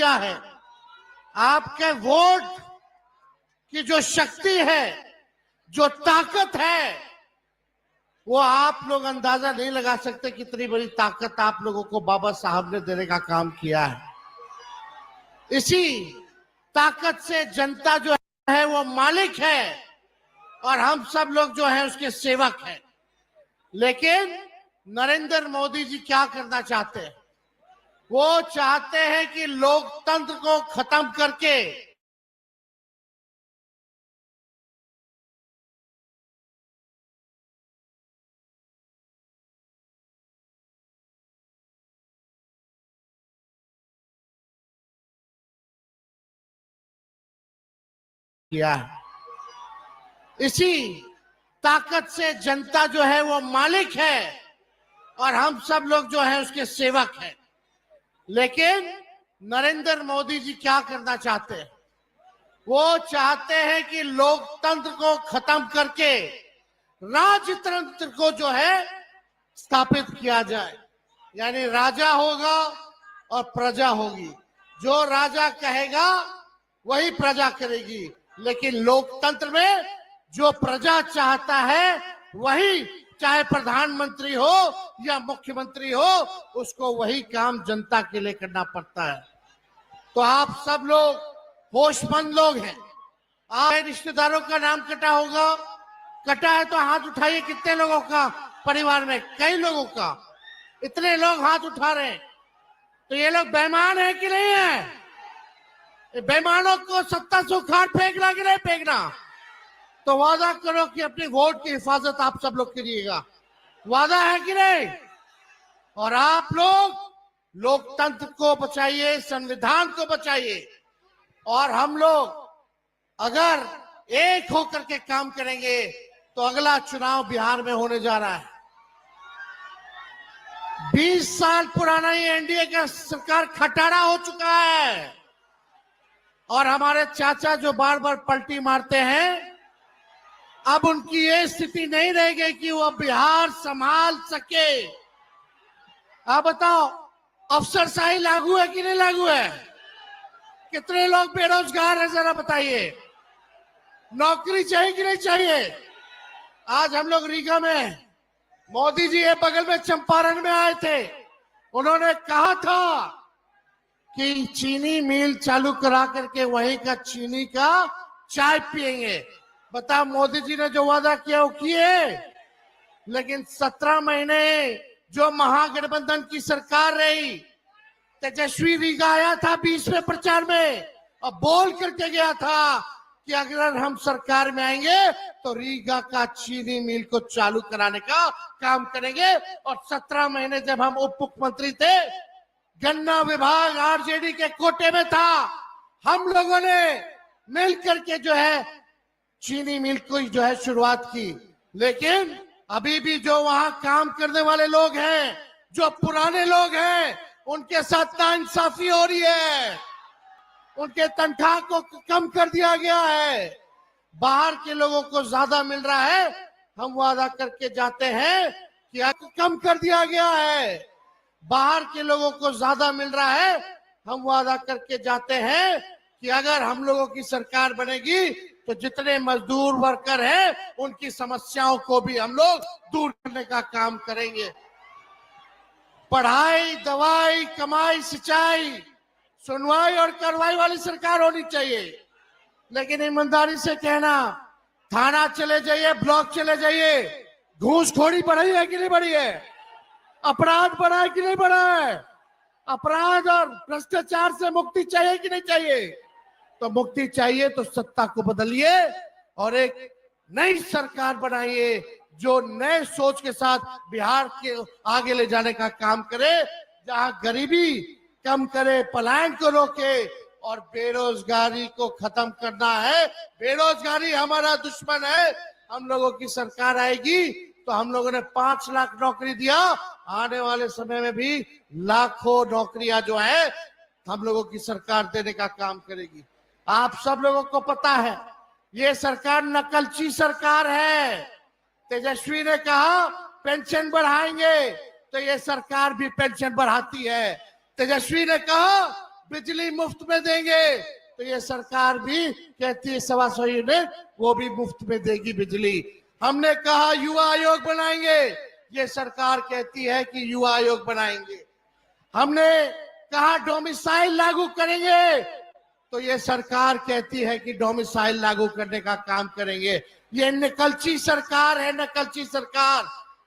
किया है। आपके वोट की जो शक्ति है, जो ताकत है, वो आप लोग अंदाजा नहीं लगा सकते कितनी बड़ी ताकत आप लोगों को बाबा साहब ने देने का काम किया है। इसी ताकत से जनता जो है वो मालिक है और हम सब लोग जो है उसके सेवक हैं। लेकिन नरेंद्र मोदी जी क्या करना चाहते हैं? वो चाहते हैं कि लोकतंत्र को खत्म करके किया है। इसी ताकत से जनता जो है वो मालिक है और हम सब लोग जो है उसके सेवक हैं। लेकिन नरेंद्र मोदी जी क्या करना चाहते हैं? वो चाहते हैं कि लोकतंत्र को खत्म करके राजतंत्र को जो है स्थापित किया जाए। यानी राजा होगा और प्रजा होगी। जो राजा कहेगा वही प्रजा करेगी। लेकिन लोकतंत्र में जो प्रजा चाहता है वही, चाहे प्रधानमंत्री हो या मुख्यमंत्री हो, उसको वही काम जनता के लिए करना पड़ता है। तो आप सब लोग होशमंद लोग हैं। आप रिश्तेदारों का नाम कटा होगा, कटा है तो हाथ उठाइए। कितने लोगों का परिवार में? कई लोगों का। इतने लोग हाथ उठा रहे हैं, तो ये लोग बेईमान है कि नहीं है? बेईमानों को सत्ता से उखाड़ फेंकना कि नहीं फेंकना? तो वादा करो कि अपने वोट की हिफाजत आप सब लोग करिएगा। वादा है कि नहीं? और आप लोग लोकतंत्र को बचाइए, संविधान को बचाइए। और हम लोग अगर एक होकर के काम करेंगे तो अगला चुनाव बिहार में होने जा रहा है। 20 साल पुराना ये एनडीए का सरकार खटारा हो चुका है और हमारे चाचा जो बार बार पलटी मारते हैं, अब उनकी ये स्थिति नहीं रहेगी कि वो बिहार संभाल सके। आप बताओ, अफसरशाही लागू है कि नहीं लागू है? कितने लोग बेरोजगार हैं जरा बताइए। नौकरी चाहिए कि नहीं चाहिए? आज हम लोग रीगा में, मोदी जी ये बगल में चंपारण में आए थे। उन्होंने कहा था कि चीनी मिल चालू करा करके वहीं का चीनी का चाय पिएंगे। बताओ, मोदी जी ने जो वादा किया वो किए? लेकिन 17 महीने जो महागठबंधन की सरकार रही, तेजस्वी रीगा आया था 20वें प्रचार में और बोल करके गया था कि अगर हम सरकार में आएंगे तो रीगा का चीनी मिल को चालू कराने का काम करेंगे। और 17 महीने जब हम उप मुख्यमंत्री थे, गन्ना विभाग आरजेडी के कोटे में था। हम लोगों ने मिल करके जो है चीनी मिल को जो है शुरुआत की। लेकिन अभी भी जो वहां काम करने वाले लोग हैं, जो पुराने लोग हैं, उनके साथ नाइंसाफी हो रही है। उनके तनख्वाह को कम कर दिया गया है। बाहर के लोगों को ज्यादा मिल रहा है। हम वादा करके जाते हैं कि कम कर दिया गया है। बाहर के लोगों को ज्यादा मिल रहा है। हम वादा करके जाते हैं कि अगर हम लोगों की सरकार बनेगी तो जितने मजदूर वर्कर हैं उनकी समस्याओं को भी हम लोग दूर करने का काम करेंगे। पढ़ाई, दवाई, कमाई, सिंचाई, सुनवाई और कार्रवाई वाली सरकार होनी चाहिए। लेकिन ईमानदारी से कहना, थाना चले जाइए, ब्लॉक चले जाइए, घूसखोरी बढ़ी है कि नहीं बढ़ी है? अपराध बढ़ा है कि नहीं बढ़ा है? अपराध और भ्रष्टाचार से मुक्ति चाहिए कि नहीं चाहिए? तो मुक्ति चाहिए तो सत्ता को बदलिए और एक नई सरकार बनाइए जो नए सोच के साथ बिहार के आगे ले जाने का काम करे, जहां गरीबी कम करे, पलायन को रोके और बेरोजगारी को खत्म करना है। बेरोजगारी हमारा दुश्मन है। हम लोगों की सरकार आएगी तो हम लोगों ने 5 लाख नौकरी दिया, आने वाले समय में भी लाखों नौकरियां जो है हम लोगों की सरकार देने का काम करेगी। आप सब लोगों को पता है ये सरकार नकलची सरकार है। तेजस्वी ने कहा पेंशन बढ़ाएंगे तो ये सरकार भी पेंशन बढ़ाती है। तेजस्वी ने कहा बिजली मुफ्त में देंगे, तो ये सरकार भी कहती है 125 यूनिट वो भी मुफ्त में देगी बिजली। हमने कहा युवा आयोग बनाएंगे, ये सरकार कहती है कि युवा आयोग बनाएंगे। हमने कहा डोमिसाइल लागू करेंगे, तो ये सरकार कहती है कि डोमिसाइल लागू करने का काम करेंगे। ये नकलची सरकार है, नकलची सरकार।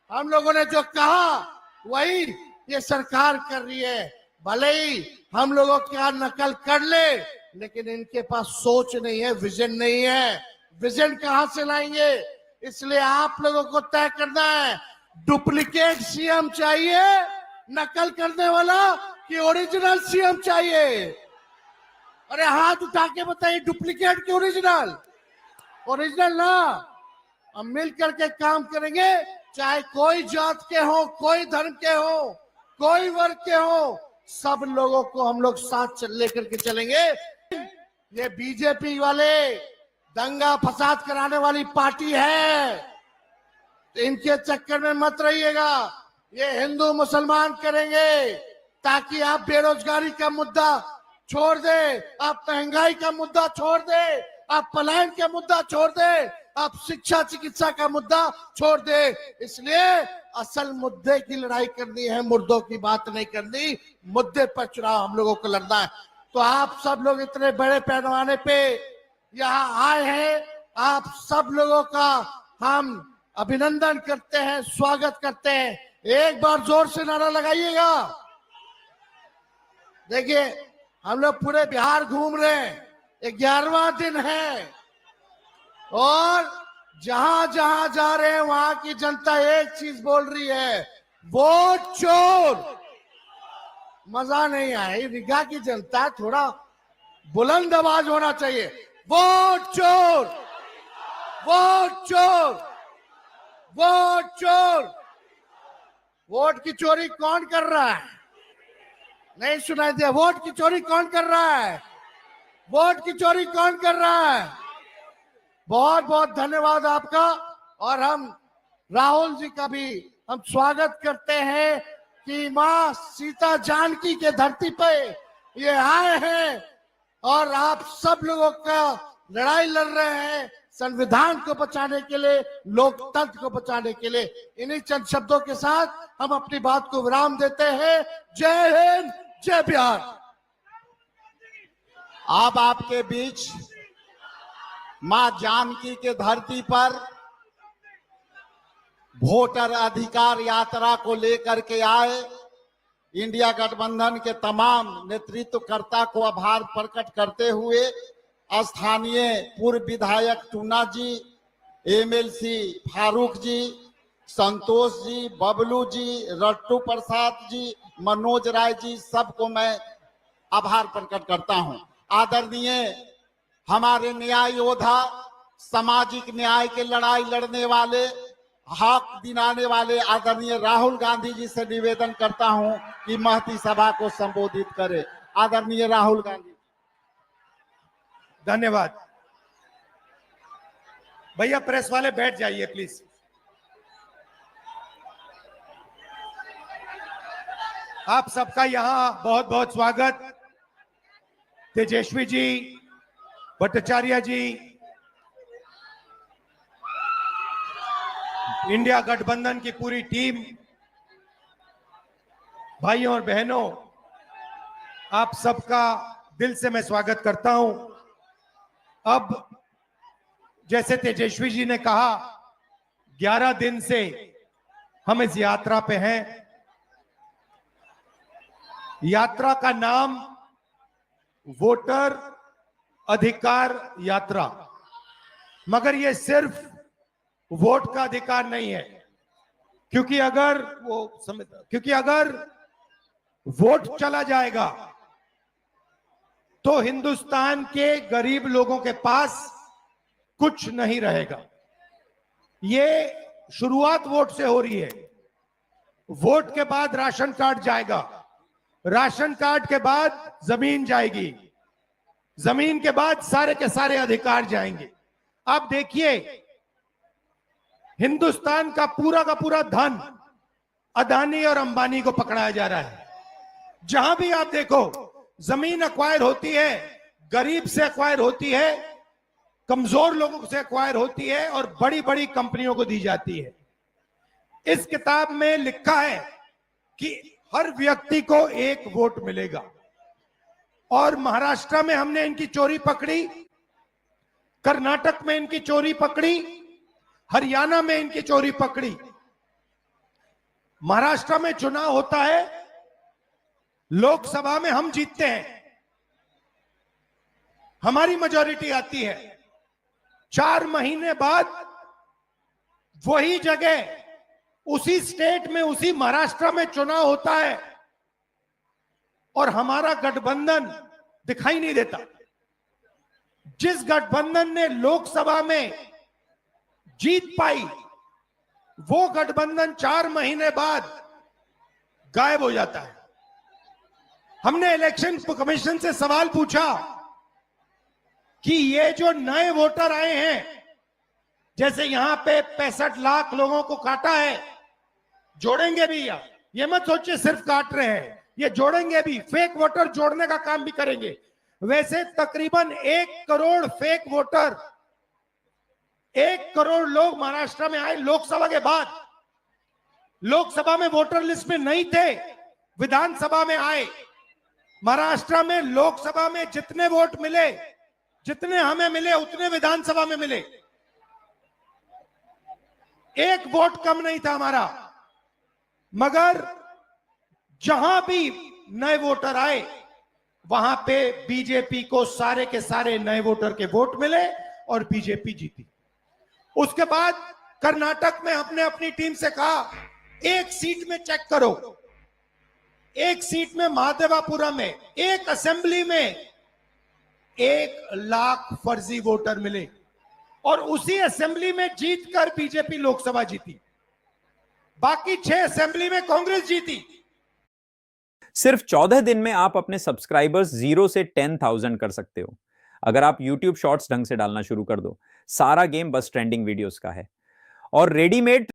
हम लोगों ने जो कहा वही ये सरकार कर रही है। भले ही हम लोगों का नकल कर ले, लेकिन इनके पास सोच नहीं है, विजन नहीं है। विजन कहां से लाएंगे? इसलिए आप लोगों को तय करना है, डुप्लीकेट सीएम चाहिए नकल करने वाला कि ओरिजिनल सीएम चाहिए? अरे हाथ उठा के बताइए, डुप्लीकेट की ओरिजिनल? ओरिजिनल ना। हम मिल करके काम करेंगे, चाहे कोई जात के हो, कोई धर्म के हो, कोई वर्ग के हो, सब लोगों को हम लोग साथ लेकर के चलेंगे। ये बीजेपी वाले दंगा फसाद कराने वाली पार्टी है, तो इनके चक्कर में मत रहिएगा। ये हिंदू मुसलमान करेंगे ताकि आप बेरोजगारी का मुद्दा छोड़ दे, आप महंगाई का मुद्दा छोड़ दे, आप पलायन का मुद्दा छोड़ दे, आप शिक्षा चिकित्सा का मुद्दा छोड़ दे। इसलिए असल मुद्दे की लड़ाई करनी है, मुर्दों की बात नहीं करनी। मुद्दे पर चुनाव हम लोगों को लड़ना है। तो आप सब लोग इतने बड़े पैमाने पे यहाँ आए हैं, आप सब लोगों का हम अभिनंदन करते हैं, स्वागत करते हैं। एक बार जोर से नारा लगाइएगा। देखिए, हम लोग पूरे बिहार घूम रहे हैं, 11वां दिन है, और जहां जहां जा रहे हैं वहां की जनता एक चीज बोल रही है, वोट चोर। मजा नहीं आई, रीगा की जनता थोड़ा बुलंद आवाज होना चाहिए, वोट चोर, वोट चोर, वोट चोर। वोट की चोरी कौन कर रहा है? नहीं सुनाई दिया? वोट की चोरी कौन कर रहा है? वोट की चोरी कौन कर रहा है? बहुत बहुत धन्यवाद आपका। और हम राहुल जी का भी हम स्वागत करते हैं कि मां सीता जानकी के धरती पे ये आए हैं और आप सब लोगों का लड़ाई लड़ रहे हैं संविधान को बचाने के लिए, लोकतंत्र को बचाने के लिए। इन्हीं चंद शब्दों के साथ हम अपनी बात को विराम देते हैं। जय हिंद, जय बिहार। अब आपके बीच मां जानकी के धरती पर वोटर अधिकार यात्रा को लेकर के आए इंडिया गठबंधन के तमाम नेतृत्वकर्ता को आभार प्रकट करते हुए स्थानीय पूर्व विधायक टूना जी, एमएलसी फारूक जी, संतोष जी, बबलू जी, रट्टू प्रसाद जी, मनोज राय जी, सबको मैं आभार प्रकट करता हूं। आदरणीय हमारे न्याय योद्धा, सामाजिक न्याय के लड़ाई लड़ने वाले, हक दिलाने वाले आदरणीय राहुल गांधी जी से निवेदन करता हूं कि महती सभा को संबोधित करें। आदरणीय राहुल गांधी। धन्यवाद भैया। प्रेस वाले बैठ जाइए प्लीज। आप सबका यहां बहुत बहुत स्वागत। तेजस्वी जी, भट्टाचार्य जी, इंडिया गठबंधन की पूरी टीम, भाइयों और बहनों, आप सबका दिल से मैं स्वागत करता हूं। अब जैसे तेजस्वी जी ने कहा, 11 दिन से हम इस यात्रा पे हैं। यात्रा का नाम वोटर अधिकार यात्रा, मगर यह सिर्फ वोट का अधिकार नहीं है, क्योंकि अगर वोट चला जाएगा तो हिंदुस्तान के गरीब लोगों के पास कुछ नहीं रहेगा। ये शुरुआत वोट से हो रही है। वोट के बाद राशन कार्ड जाएगा, राशन कार्ड के बाद जमीन जाएगी, जमीन के बाद सारे के सारे अधिकार जाएंगे। आप देखिए, हिंदुस्तान का पूरा धन अदानी और अंबानी को पकड़ाया जा रहा है। जहां भी आप देखो, जमीन एक्वायर होती है, गरीब से एक्वायर होती है, कमजोर लोगों से एक्वायर होती है और बड़ी बड़ी कंपनियों को दी जाती है। इस किताब में लिखा है कि हर व्यक्ति को एक वोट मिलेगा। और महाराष्ट्र में हमने इनकी चोरी पकड़ी, कर्नाटक में इनकी चोरी पकड़ी, हरियाणा में इनकी चोरी पकड़ी। महाराष्ट्र में चुनाव होता है, लोकसभा में हम जीतते हैं, हमारी मेजॉरिटी आती है। 4 महीने बाद वही जगह, उसी स्टेट में, उसी महाराष्ट्र में चुनाव होता है और हमारा गठबंधन दिखाई नहीं देता। जिस गठबंधन ने लोकसभा में जीत पाई, वो गठबंधन 4 महीने बाद गायब हो जाता है। हमने इलेक्शन कमीशन से सवाल पूछा कि ये जो नए वोटर आए हैं, जैसे यहां पे 65 लाख लोगों को काटा है, जोड़ेंगे भी, या ये मत सोचिए सिर्फ काट रहे हैं, ये जोड़ेंगे भी, फेक वोटर जोड़ने का काम भी करेंगे। वैसे तकरीबन 1 करोड़ फेक वोटर, 1 करोड़ लोग महाराष्ट्र में आए लोकसभा के बाद। लोकसभा में वोटर लिस्ट में नहीं थे, विधानसभा में आए। महाराष्ट्र में लोकसभा में जितने वोट मिले, जितने हमें मिले, उतने विधानसभा में मिले। 1 वोट कम नहीं था हमारा। मगर जहां भी नए वोटर आए, वहां पे बीजेपी को सारे के सारे नए वोटर के वोट मिले और बीजेपी जीती। उसके बाद कर्नाटक में हमने अपनी टीम से कहा, 1 सीट में चेक करो, 1 सीट में महादेवापुरम में, 1 असेंबली में 1 लाख फर्जी वोटर मिले और उसी असेंबली में जीतकर बीजेपी लोकसभा जीती। बाकी 6 असेंबली में कांग्रेस जीती। सिर्फ 14 दिन में आप अपने सब्सक्राइबर्स 0 से 10,000 कर सकते हो अगर आप YouTube शॉर्ट्स ढंग से डालना शुरू कर दो। सारा गेम बस ट्रेंडिंग वीडियोस का है और रेडीमेड।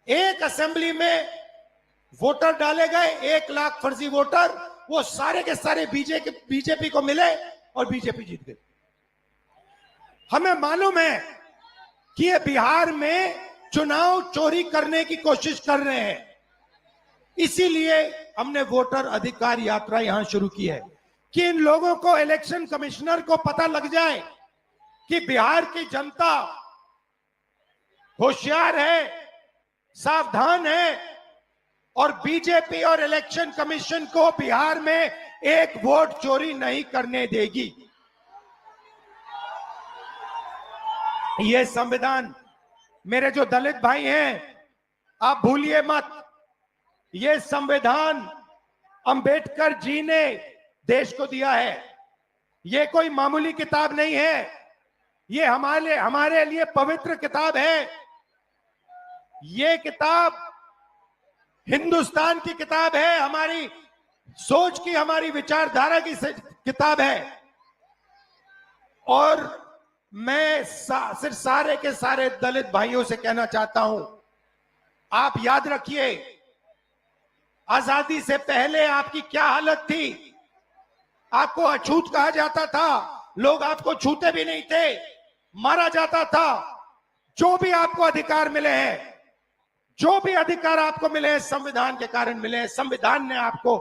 1 असेंबली में वोटर डाले गए, 1 लाख फर्जी वोटर, वो सारे के सारे बीजेपी को मिले और बीजेपी जीत गई। हमें मालूम है कि ये बिहार में चुनाव चोरी करने की कोशिश कर रहे हैं, इसीलिए हमने वोटर अधिकार यात्रा यहां शुरू की है कि इन लोगों को, इलेक्शन कमिश्नर को पता लग जाए कि बिहार की जनता होशियार है, सावधान है और बीजेपी और इलेक्शन कमीशन को बिहार में 1 वोट चोरी नहीं करने देगी। ये संविधान, मेरे जो दलित भाई हैं, आप भूलिए मत, ये संविधान अंबेडकर जी ने देश को दिया है। ये कोई मामूली किताब नहीं है, ये हमारे लिए पवित्र किताब है। ये किताब हिंदुस्तान की किताब है, हमारी सोच की, हमारी विचारधारा की किताब है। और मैं सिर्फ सारे के सारे दलित भाइयों से कहना चाहता हूं, आप याद रखिए, आजादी से पहले आपकी क्या हालत थी। आपको अछूत कहा जाता था, लोग आपको छूते भी नहीं थे, मारा जाता था। जो भी आपको अधिकार मिले हैं, जो भी अधिकार आपको मिले हैं, संविधान के कारण मिले हैं। संविधान ने आपको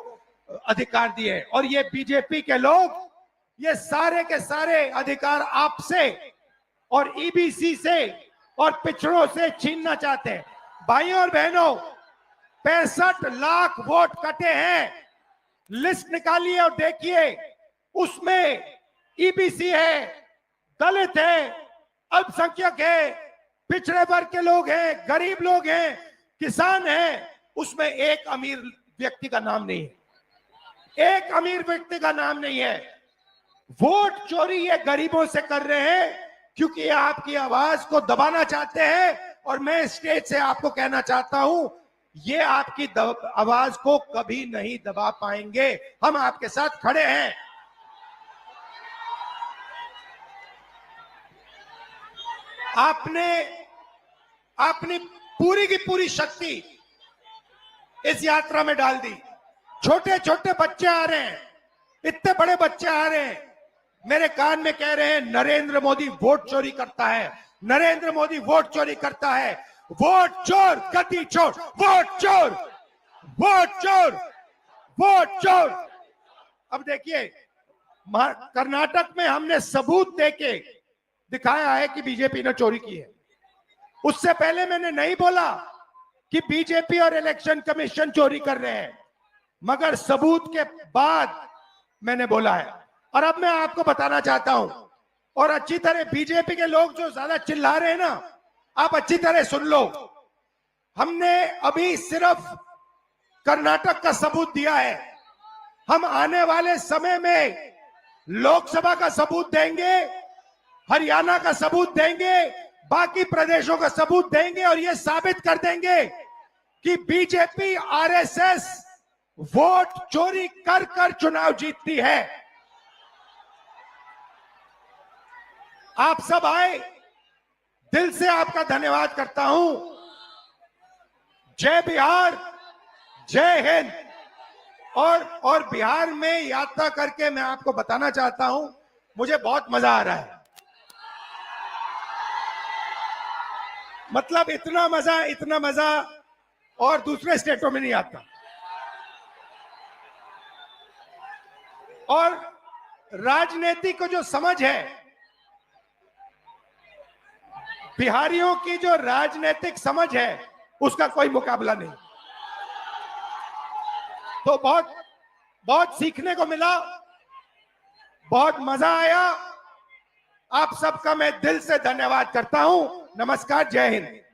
अधिकार दिए और ये बीजेपी के लोग ये सारे के सारे अधिकार आपसे और ईबीसी से और पिछड़ों से छीनना चाहते हैं। भाइयों और बहनों, 65 लाख वोट कटे हैं, लिस्ट निकालिए और देखिए, उसमें ईबीसी है, दलित है, अल्पसंख्यक है, पिछड़े वर्ग के लोग हैं, गरीब लोग हैं, किसान हैं। उसमें एक अमीर व्यक्ति का नाम नहीं है, एक अमीर व्यक्ति का नाम नहीं है। वोट चोरी ये गरीबों से कर रहे हैं क्योंकि ये आपकी आवाज को दबाना चाहते हैं। और मैं स्टेज से आपको कहना चाहता हूं, ये आपकी आवाज को कभी नहीं दबा पाएंगे। हम आपके साथ खड़े हैं। आपने अपनी पूरी की पूरी शक्ति इस यात्रा में डाल दी। छोटे छोटे बच्चे आ रहे हैं, इतने बड़े बच्चे आ रहे हैं, मेरे कान में कह रहे हैं नरेंद्र मोदी वोट चोरी करता है, नरेंद्र मोदी वोट चोरी करता है, वोट चोर, गति चोर, वोट चोर, वोट चोर, वोट चोर। अब देखिए, कर्नाटक में हमने सबूत देके दिखाया है कि बीजेपी ने चोरी की है। उससे पहले मैंने नहीं बोला कि बीजेपी और इलेक्शन कमीशन चोरी कर रहे हैं, मगर सबूत के बाद मैंने बोला है। और अब मैं आपको बताना चाहता हूं, और अच्छी तरह बीजेपी के लोग जो ज्यादा चिल्ला रहे हैं ना, आप अच्छी तरह सुन लो। हमने अभी सिर्फ कर्नाटक का सबूत दिया है, हम आने वाले समय में लोकसभा का सबूत देंगे, हरियाणा का सबूत देंगे, बाकी प्रदेशों का सबूत देंगे, और यह साबित कर देंगे कि बीजेपी आरएसएस वोट चोरी कर कर चुनाव जीतती है। आप सब आए, दिल से आपका धन्यवाद करता हूं। जय बिहार, जय हिंद। और बिहार में यात्रा करके मैं आपको बताना चाहता हूं, मुझे बहुत मजा आ रहा है। मतलब इतना मजा और दूसरे स्टेटों में नहीं आता। और राजनीति को जो समझ है, बिहारियों की जो राजनीतिक समझ है, उसका कोई मुकाबला नहीं। तो बहुत सीखने को मिला, बहुत मजा आया। आप सबका मैं दिल से धन्यवाद करता हूं। नमस्कार, जय हिंद।